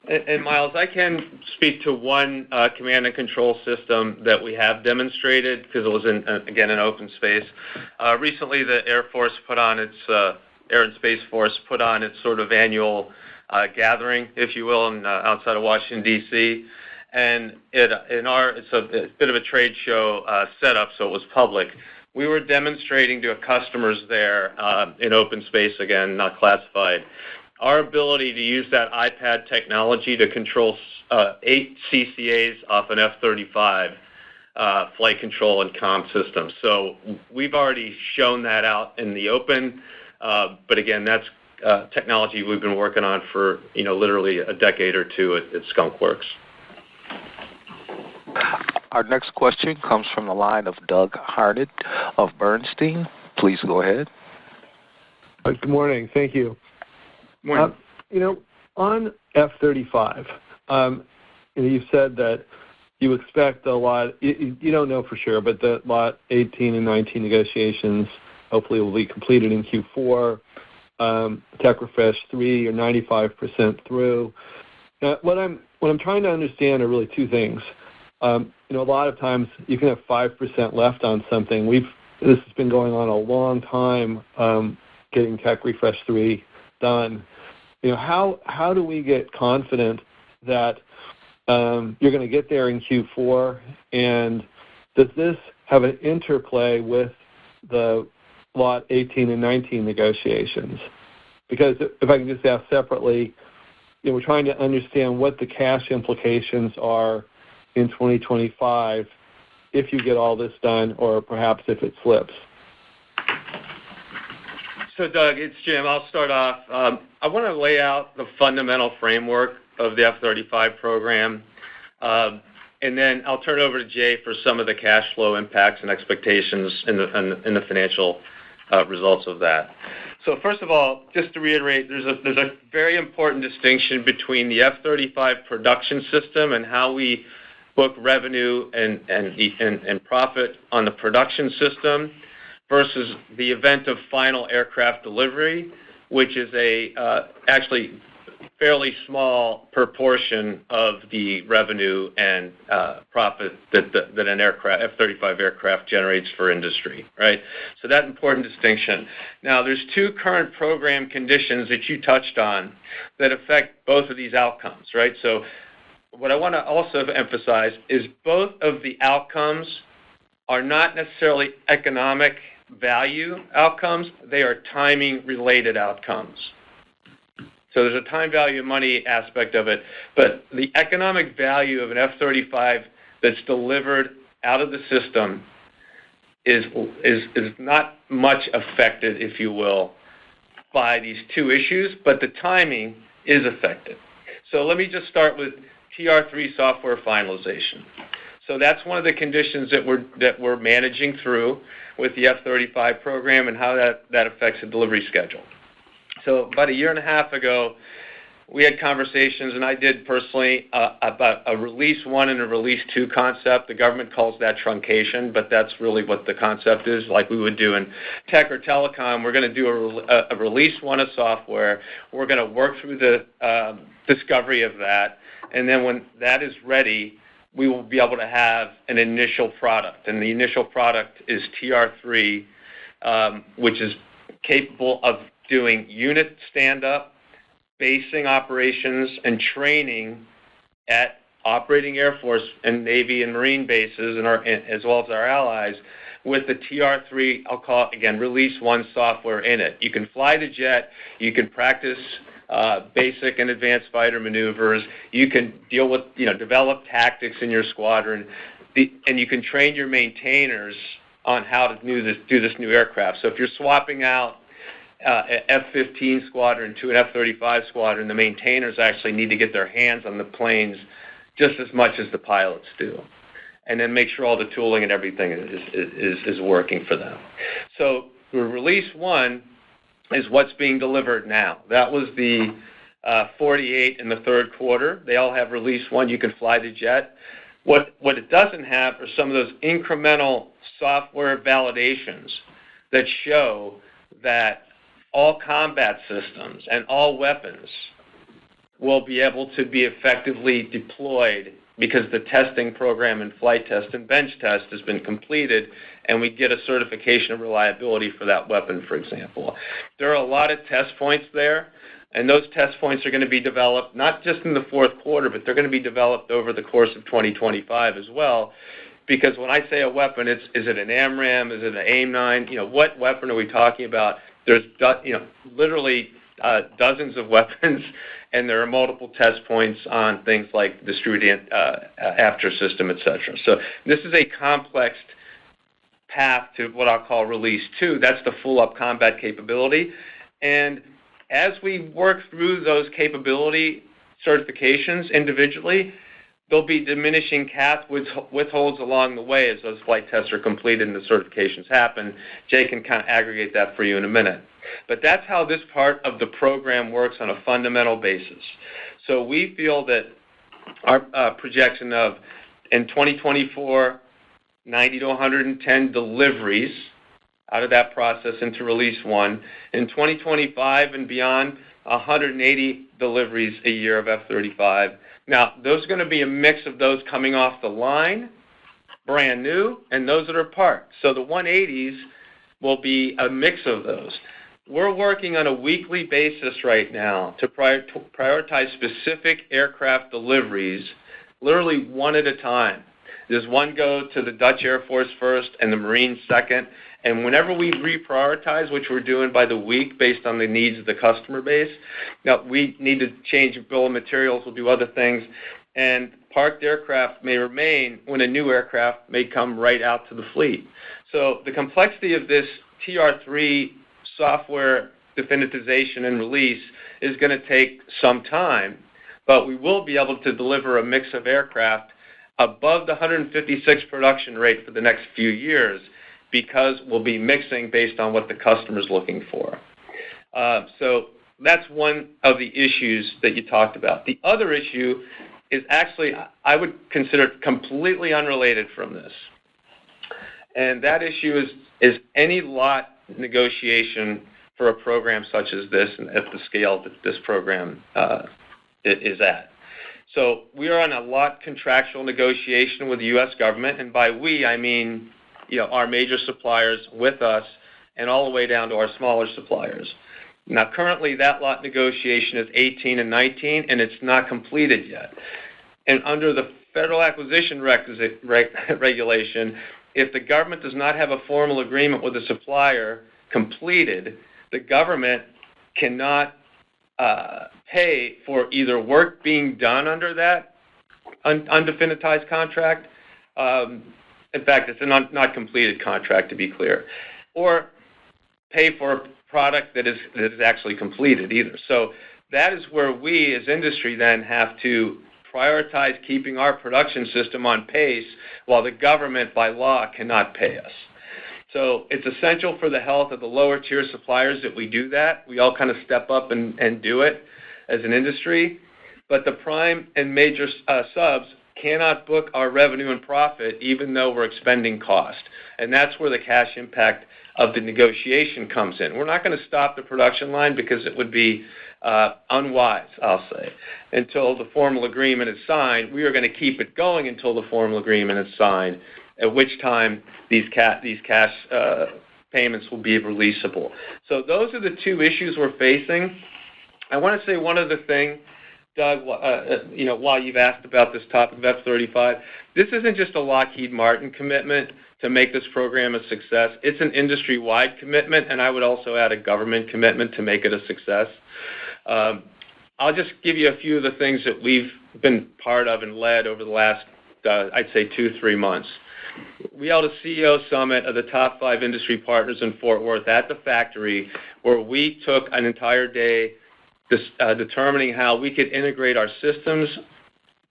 And Miles, I can speak to one command and control system that we have demonstrated because it was in open space. Recently, the Air Force Air and Space Force put on its sort of annual gathering, if you will, outside of Washington D.C. And it's a bit of a trade show setup, so it was public. We were demonstrating to customers there in open space, again, not classified, our ability to use that iPad technology to control 8 CCAs off an F-35 flight control and comm system. So we've already shown that out in the open, but again, that's technology we've been working on for literally a decade or two at Skunk Works. Our next question comes from the line of Doug Harned of Bernstein. Please go ahead. Good morning. Thank you. Morning. On F-35, you said that you expect a lot, you don't know for sure, but the Lot 18 and 19 negotiations hopefully will be completed in Q4. Tech Refresh 3, you're 95% through. Now, what I'm trying to understand are really two things. A lot of times you can have 5% left on something. This has been going on a long time, getting Tech Refresh 3 done. How do we get confident that you're going to get there in Q4? And does this have an interplay with the Lot 18 and 19 negotiations? Because if I can just ask separately, we're trying to understand what the cash implications are in 2025 if you get all this done, or perhaps if it slips. So, Doug, it's Jim. I'll start off. I want to lay out the fundamental framework of the F-35 program, and then I'll turn it over to Jay for some of the cash flow impacts and expectations in the financial results of that. So first of all, just to reiterate, there's a very important distinction between the F-35 production system and how we book revenue and profit on the production system versus the event of final aircraft delivery, which is actually fairly small proportion of the revenue and profit that an F-35 aircraft generates for industry, right? So that important distinction. Now, there's two current program conditions that you touched on that affect both of these outcomes, right? So what I want to also emphasize is both of the outcomes are not necessarily economic value outcomes. They are timing-related outcomes. So there's a time value of money aspect of it, but the economic value of an F-35 that's delivered out of the system is not much affected, if you will, by these two issues, but the timing is affected. So let me just start with TR-3 software finalization. So that's one of the conditions that we're managing through with the F-35 program and how that affects the delivery schedule. So about a year and a half ago, we had conversations, and I did personally, about a Release 1 and a Release 2 concept. The government calls that truncation, but that's really what the concept is, like we would do in tech or telecom. We're going to do a Release 1 of software. We're going to work through the discovery of that, and then when that is ready, we will be able to have an initial product. And the initial product is TR-3, which is capable of doing unit stand-up, basing operations, and training at operating Air Force and Navy and Marine bases, as well as our allies, with the TR-3, I'll call it, again, Release 1 software in it. You can fly the jet, you can practice basic and advanced fighter maneuvers, you can deal with, develop tactics in your squadron, and you can train your maintainers on how to do this new aircraft. So if you're swapping out an F-15 squadron to an F-35 squadron, the maintainers actually need to get their hands on the planes just as much as the pilots do, and then make sure all the tooling and everything is working for them. So the Release 1 is what's being delivered now. That was the 48 in the third quarter. They all have Release 1. You can fly the jet. What it doesn't have are some of those incremental software validations that show that all combat systems and all weapons will be able to be effectively deployed because the testing program and flight test and bench test has been completed, and we get a certification of reliability for that weapon, for example. There are a lot of test points there, and those test points are going to be developed not just in the fourth quarter, but they're going to be developed over the course of 2025 as well. Because when I say a weapon, is it an AMRAAM? Is it an AIM-9? What weapon are we talking about? There's literally dozens of weapons, and there are multiple test points on things like distributed after system, et cetera. So this is a complex path to what I'll call Release 2. That's the full-up combat capability. And as we work through those capability certifications individually, there'll be diminishing CAT withholds along the way as those flight tests are completed and the certifications happen. Jay can kind of aggregate that for you in a minute. But that's how this part of the program works on a fundamental basis. So we feel that our projection of, in 2024, 90 to 110 deliveries out of that process into Release 1. In 2025 and beyond, 180 deliveries a year of F-35. Now, those are going to be a mix of those coming off the line, brand new, and those that are parked. So the 180s will be a mix of those. We're working on a weekly basis right now to prioritize specific aircraft deliveries, literally one at a time. Does one go to the Dutch Air Force first and the Marines second? And whenever we reprioritize, which we're doing by the week based on the needs of the customer base, now we need to change the bill of materials, we'll do other things, and parked aircraft may remain when a new aircraft may come right out to the fleet. So the complexity of this TR-3 software definitization and release is going to take some time, but we will be able to deliver a mix of aircraft above the 156 production rate for the next few years. because we'll be mixing based on what the customer's looking for. So that's one of the issues that you talked about. The other issue is actually, I would consider it completely unrelated from this. And that issue is any lot negotiation for a program such as this and at the scale that this program is at. So we are on a lot contractual negotiation with the U.S. government, and by we, I mean our major suppliers with us and all the way down to our smaller suppliers. Now, currently, that lot negotiation is 18 and 19, and it's not completed yet. And under the Federal Acquisition Regulation, if the government does not have a formal agreement with the supplier completed, the government cannot pay for either work being done under that undefinitized contract. In fact, it's a not completed contract, to be clear, or pay for a product that is actually completed either. So that is where we as industry then have to prioritize keeping our production system on pace while the government by law cannot pay us. So it's essential for the health of the lower tier suppliers that we do that. We all kind of step up and do it as an industry. But the prime and major subs cannot book our revenue and profit even though we're expending cost. And that's where the cash impact of the negotiation comes in. We're not going to stop the production line because it would be unwise, I'll say, until the formal agreement is signed. We are going to keep it going until the formal agreement is signed, at which time these cash payments will be releasable. So those are the two issues we're facing. I want to say one other thing, Doug, while you've asked about this topic of F-35, this isn't just a Lockheed Martin commitment to make this program a success. It's an industry-wide commitment, and I would also add a government commitment to make it a success. I'll just give you a few of the things that we've been part of and led over the last, I'd say, 2-3 months. We held a CEO summit of the top 5 industry partners in Fort Worth at the factory, where we took an entire day determining how we could integrate our systems,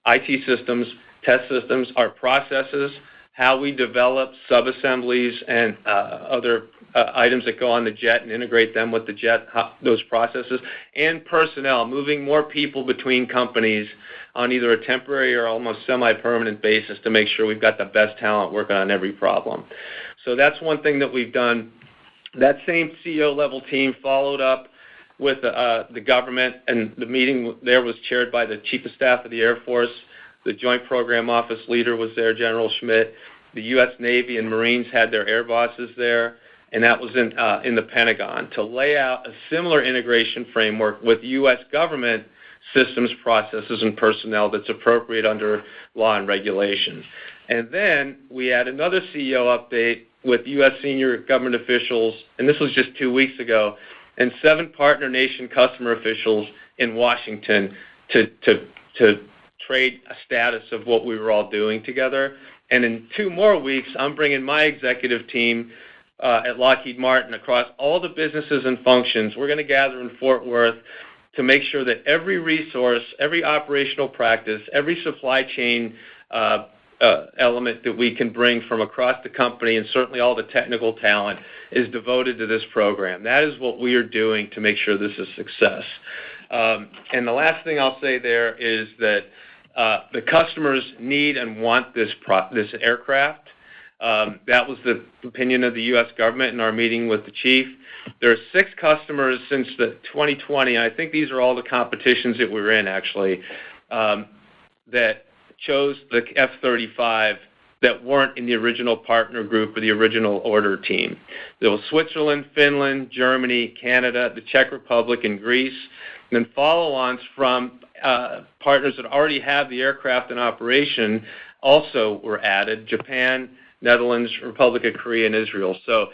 IT systems, test systems, our processes, how we develop subassemblies and other items that go on the jet and integrate them with the jet, those processes, and personnel, moving more people between companies on either a temporary or almost semi-permanent basis to make sure we've got the best talent working on every problem. So that's one thing that we've done. That same CEO-level team followed up with the government, and the meeting there was chaired by the Chief of Staff of the Air Force. The Joint Program Office leader was there, General Schmidt. The U.S. Navy and Marines had their air bosses there, and that was in the Pentagon, to lay out a similar integration framework with U.S. government systems, processes, and personnel that's appropriate under law and regulation. And then we had another CEO update with U.S. senior government officials, and this was just 2 weeks ago, and 7 partner nation customer officials in Washington to trade a status of what we were all doing together. And in 2 more weeks, I'm bringing my executive team at Lockheed Martin across all the businesses and functions. We're going to gather in Fort Worth to make sure that every resource, every operational practice, every supply chain element that we can bring from across the company, and certainly all the technical talent, is devoted to this program. That is what we are doing to make sure this is a success. And the last thing I'll say there is that the customers need and want this aircraft. That was the opinion of the U.S. government in our meeting with the chief. There are 6 customers since the 2020, and I think these are all the competitions that we were in, actually, that chose the F-35 that weren't in the original partner group or the original order team. There was Switzerland, Finland, Germany, Canada, the Czech Republic, and Greece. And then follow-ons from partners that already have the aircraft in operation also were added: Japan, Netherlands, Republic of Korea, and Israel. So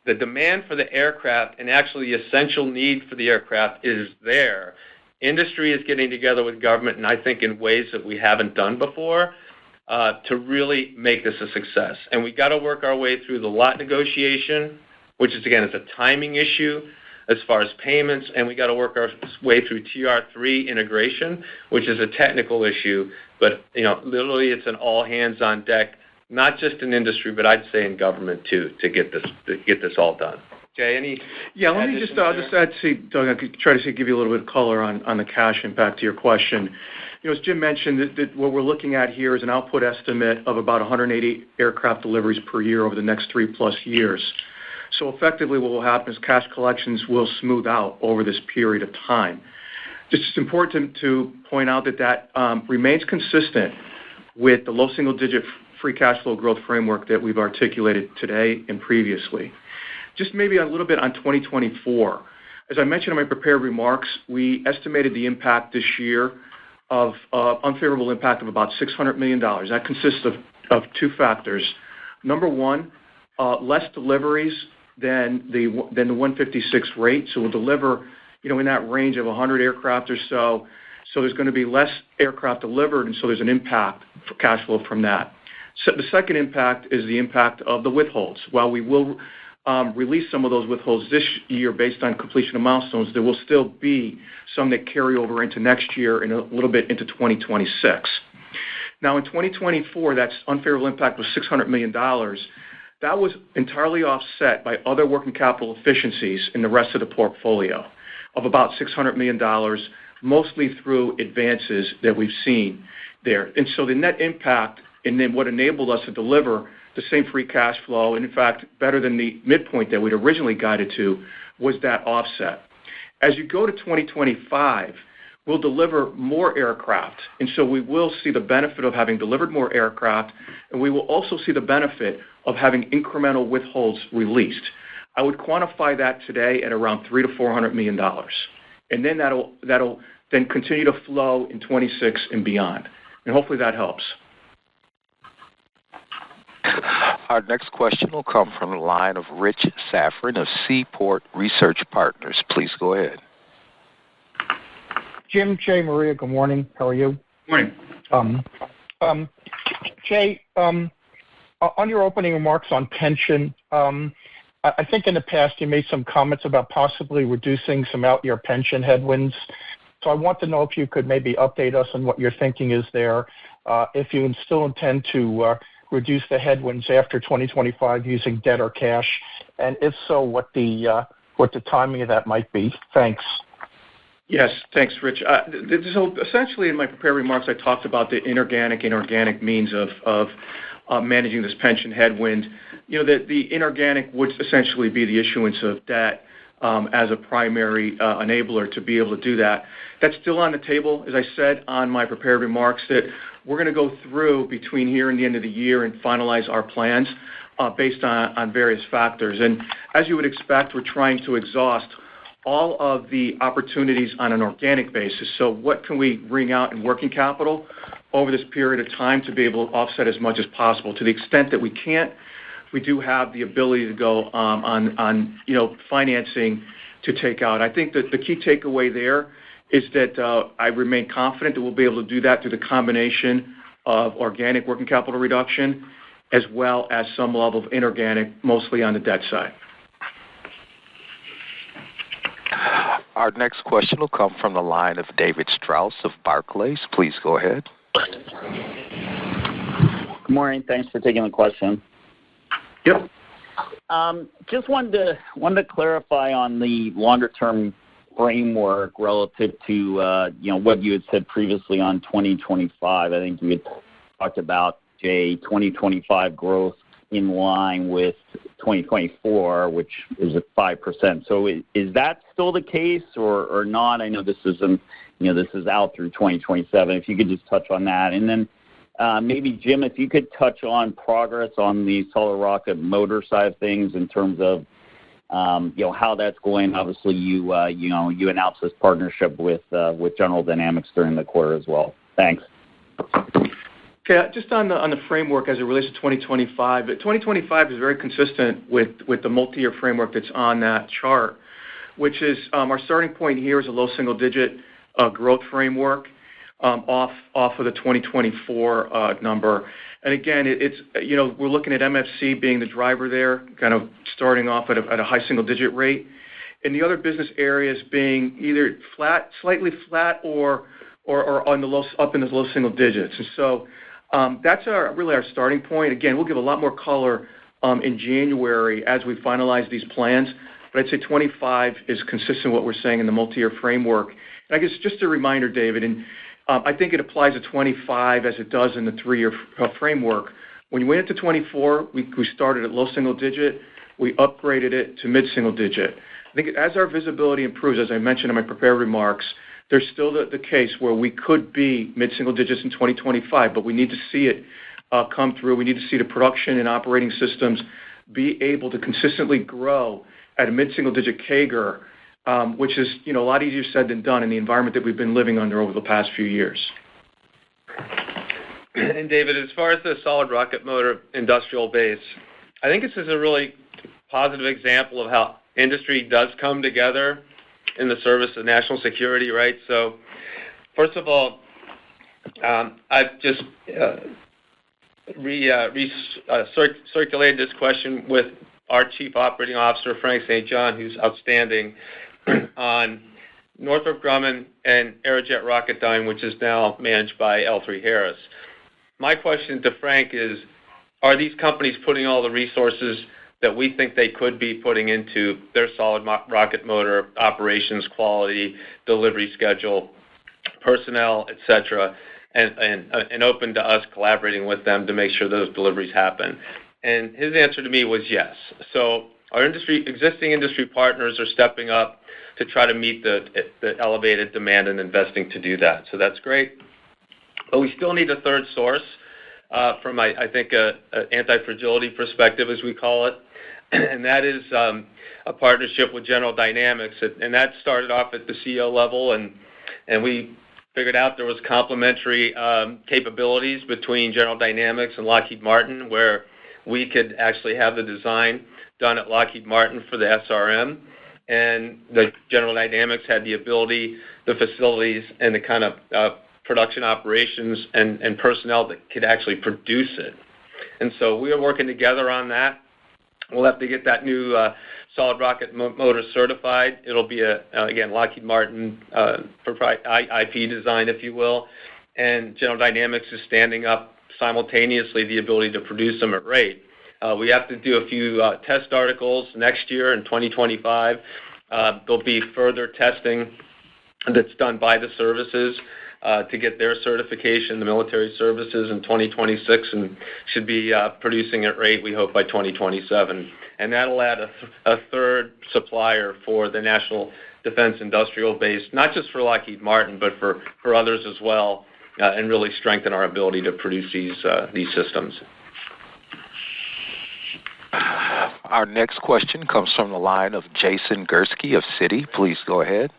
the demand for the aircraft, and actually the essential need for the aircraft, is there. Industry is getting together with government, and I think in ways that we haven't done before, to really make this a success. And we got to work our way through the lot negotiation, which is, again, it's a timing issue as far as payments, and we got to work our way through TR3 integration, which is a technical issue, but literally it's an all hands on deck not just in industry, but I'd say in government too, to get this all done. Jay, any? Yeah, let me just add, Doug, I could try to give you a little bit of color on the cash impact to your question. As Jim mentioned, that what we're looking at here is an output estimate of about 180 aircraft deliveries per year over the next 3+ years. So effectively what will happen is cash collections will smooth out over this period of time. It's important to point out that remains consistent with the low single-digit free cash flow growth framework that we've articulated today and previously. Just maybe a little bit on 2024. As I mentioned in my prepared remarks, we estimated the impact this year of unfavorable impact of about $600 million. That consists of two factors. Number one, less deliveries than the 156 rate. So we'll deliver, in that range of 100 aircraft or so. So there's going to be less aircraft delivered, and so there's an impact for cash flow from that. So the second impact is the impact of the withholds. While we will release some of those withholds this year based on completion of milestones, there will still be some that carry over into next year and a little bit into 2026. Now, in 2024, that unfavorable impact was $600 million. That was entirely offset by other working capital efficiencies in the rest of the portfolio of about $600 million, mostly through advances that we've seen there. And so the net impact, and then what enabled us to deliver the same free cash flow, and in fact, better than the midpoint that we'd originally guided to, was that offset. As you go to 2025, we'll deliver more aircraft, and so we will see the benefit of having delivered more aircraft, and we will also see the benefit of having incremental withholds released. I would quantify that today at around $300 to $400 million, and then that'll then continue to flow in 26 and beyond, and hopefully that helps. Our next question will come from the line of Rich Safran of Seaport Research Partners. Please go ahead. Jim, Jay, Maria, good morning. How are you? Morning. Jay, on your opening remarks on pension, I think in the past you made some comments about possibly reducing some out-year pension headwinds. So I want to know if you could maybe update us on what your thinking is there, if you still intend to reduce the headwinds after 2025 using debt or cash, and if so, what the timing of that might be. Thanks. Yes, thanks, Rich. So essentially, in my prepared remarks, I talked about the inorganic means of managing this pension headwind. The inorganic would essentially be the issuance of debt as a primary enabler to be able to do that. That's still on the table, as I said on my prepared remarks, that we're going to go through between here and the end of the year and finalize our plans based on various factors. And as you would expect, we're trying to exhaust all of the opportunities on an organic basis. So what can we wring out in working capital over this period of time to be able to offset as much as possible? To the extent that we can't, we do have the ability to go on financing to take out. I think that the key takeaway there is that I remain confident that we'll be able to do that through the combination of organic working capital reduction as well as some level of inorganic, mostly on the debt side. Our next question will come from the line of David Strauss of Barclays. Please go ahead. Good morning. Thanks for taking the question. Yep. Just wanted to clarify on the longer-term framework relative to what you had said previously on 2025. I think you had talked about 2025 growth in line with 2024, which is at 5%. So is that still the case or not? I know this isn't, this is out through 2027. If you could just touch on that. And then maybe, Jim, if you could touch on progress on the solid rocket motor side of things in terms of, how that's going. Obviously, you announced this partnership with General Dynamics during the quarter as well. Thanks. Okay, just on the framework as it relates to 2025. 2025 is very consistent with the multi-year framework that's on that chart, which is our starting point here is a low single-digit growth framework off of the 2024 number. And again, it's we're looking at MFC being the driver there, kind of starting off at a high single-digit rate, and the other business areas being either flat, slightly flat, or on the up in the low single digits. And so That's really our starting point. Again, we'll give a lot more color in January as we finalize these plans. But I'd say 25 is consistent with what we're saying in the multi-year framework. And I guess just a reminder, David, and I think it applies to 25 as it does in the three-year framework. When you went into 24, we started at low single digit. We upgraded it to mid-single digit. I think as our visibility improves, as I mentioned in my prepared remarks, there's still the case where we could be mid-single digits in 2025, but we need to see it come through. We need to see the production and operating systems be able to consistently grow at a mid-single digit CAGR, which is a lot easier said than done in the environment that we've been living under over the past few years. And David, as far as the solid rocket motor industrial base, I think this is a really positive example of how industry does come together in the service of national security, right? So, first of all, I've just circulated this question with our Chief Operating Officer, Frank St. John, who's outstanding, on Northrop Grumman and Aerojet Rocketdyne, which is now managed by L3Harris. My question to Frank is, are these companies putting all the resources that we think they could be putting into their solid rocket motor operations, quality, delivery schedule, personnel, et cetera, and open to us collaborating with them to make sure those deliveries happen? And his answer to me was yes. So our existing industry partners are stepping up to try to meet the elevated demand and investing to do that. So that's great. But we still need a third source from, I think, an anti-fragility perspective, as we call it. And that is a partnership with General Dynamics. And that started off at the CEO level, and we figured out there was complementary capabilities between General Dynamics and Lockheed Martin, where we could actually have the design done at Lockheed Martin for the SRM. And the General Dynamics had the ability, the facilities, and the kind of production operations and personnel that could actually produce it. And so we are working together on that. We'll have to get that new solid rocket motor certified. It'll be, again, Lockheed Martin IP design, if you will. And General Dynamics is standing up simultaneously the ability to produce them at rate. We have to do a few test articles next year in 2025. There'll be further testing that's done by the services to get their certification, the military services, in 2026, and should be producing at rate, we hope, by 2027. And that'll add a third supplier for the National Defense Industrial Base, not just for Lockheed Martin, but for others as well, and really strengthen our ability to produce these systems. Our next question comes from the line of Jason Gursky of Citi. Please go ahead.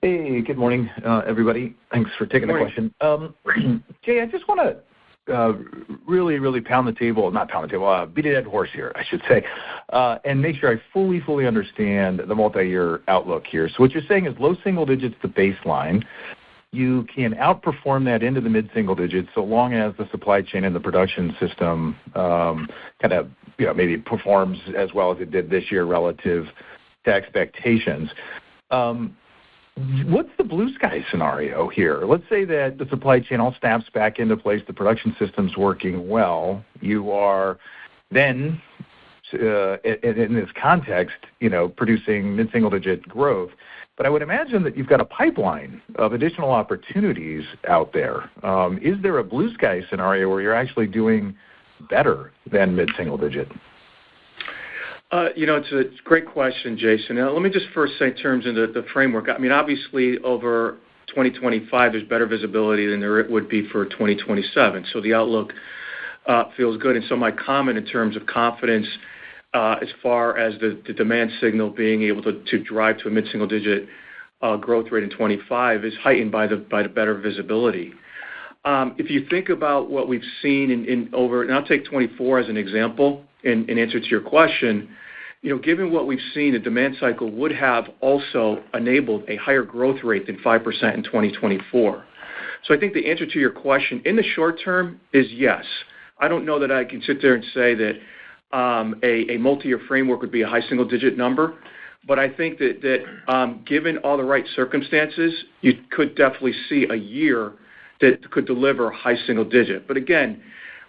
Hey, good morning, everybody. Thanks for taking the question. Jay, I just want to really beat a dead horse here, I should say, and make sure I fully understand the multi-year outlook here. So what you're saying is low single digits the baseline. You can outperform that into the mid-single digits so long as the supply chain and the production system kind of maybe performs as well as it did this year relative to expectations. What's the blue sky scenario here? Let's say that the supply chain all snaps back into place, the production system's working well. You are then, in this context, producing mid-single digit growth. But I would imagine that you've got a pipeline of additional opportunities out there. Is there a blue sky scenario where you're actually doing better than mid-single digit? It's a great question, Jason. Now, let me just first say in terms of the framework. I mean, obviously, over 2025, there's better visibility than there would be for 2027. So the outlook feels good. And so my comment in terms of confidence as far as the demand signal being able to drive to a mid-single digit growth rate in 25 is heightened by the better visibility. If you think about what we've seen and I'll take 24 as an example in answer to your question, given what we've seen, the demand cycle would have also enabled a higher growth rate than 5% in 2024. So I think the answer to your question in the short term is yes. I don't know that I can sit there and say that a multi-year framework would be a high single-digit number, but I think that given all the right circumstances, you could definitely see a year that could deliver high single digit. But again,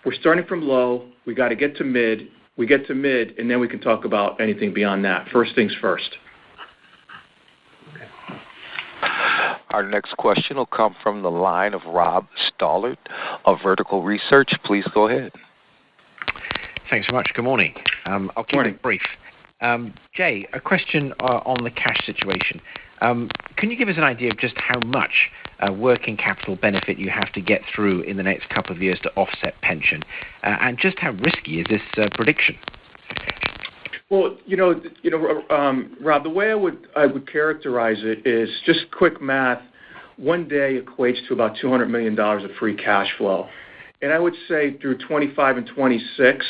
we're starting from low. We got to get to mid. We get to mid, and then we can talk about anything beyond that. First things first. Our next question will come from the line of Rob Stallard of Vertical Research. Please go ahead. Thanks so much. Good morning. I'll keep it brief. Jay, a question on the cash situation. Can you give us an idea of just how much working capital benefit you have to get through in the next couple of years to offset pension? And just how risky is this prediction? Well, Rob, the way I would characterize it is just quick math. One day equates to about $200 million of free cash flow. And I would say through 25 and 26,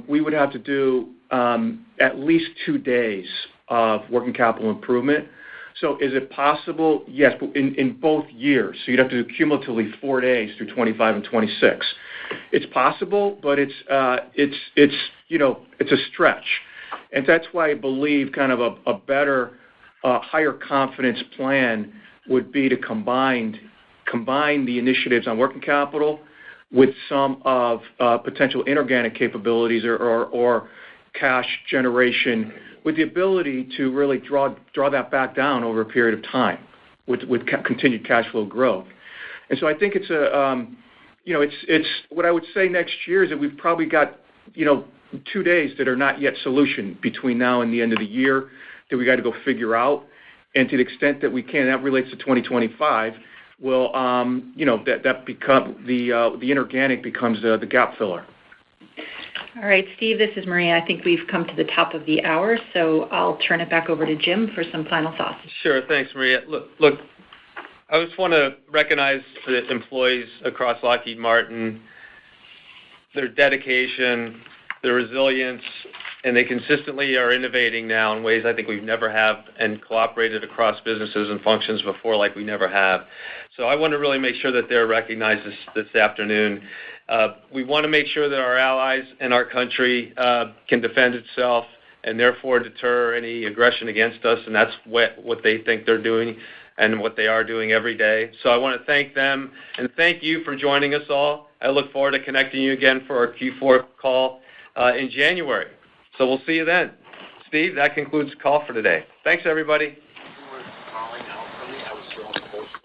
we would have to do at least 2 days of working capital improvement. So is it possible? Yes, but in both years. So you'd have to do cumulatively 4 days through 25 and 26. It's possible, but it's a stretch. And that's why I believe kind of a better, higher confidence plan would be to combine the initiatives on working capital with some of potential inorganic capabilities or cash generation with the ability to really draw that back down over a period of time with continued cash flow growth. And so I think it's it's what I would say next year is that we've probably got 2 days that are not yet solutioned between now and the end of the year that we got to go figure out. And to the extent that we can, that relates to 2025. Well, that become the inorganic becomes the gap filler. All right, Steve, this is Maria. I think we've come to the top of the hour, so I'll turn it back over to Jim for some final thoughts. Sure, thanks, Maria. Look, I just want to recognize the employees across Lockheed Martin, their dedication, their resilience, and they consistently are innovating now in ways I think we've never have and cooperated across businesses and functions before like we never have. So I want to really make sure that they're recognized this afternoon. We want to make sure that our allies and our country can defend itself and therefore deter any aggression against us, and that's what they think they're doing and what they are doing every day. So I want to thank them and thank you for joining us all. I look forward to connecting you again for our Q4 call in January. So we'll see you then. Steve, that concludes the call for today. Thanks, everybody.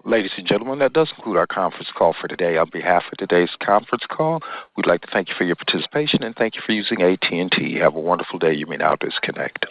Ladies and gentlemen, that does conclude our conference call for today. On behalf of today's conference call, we'd like to thank you for your participation and thank you for using AT&T. Have a wonderful day. You may now disconnect.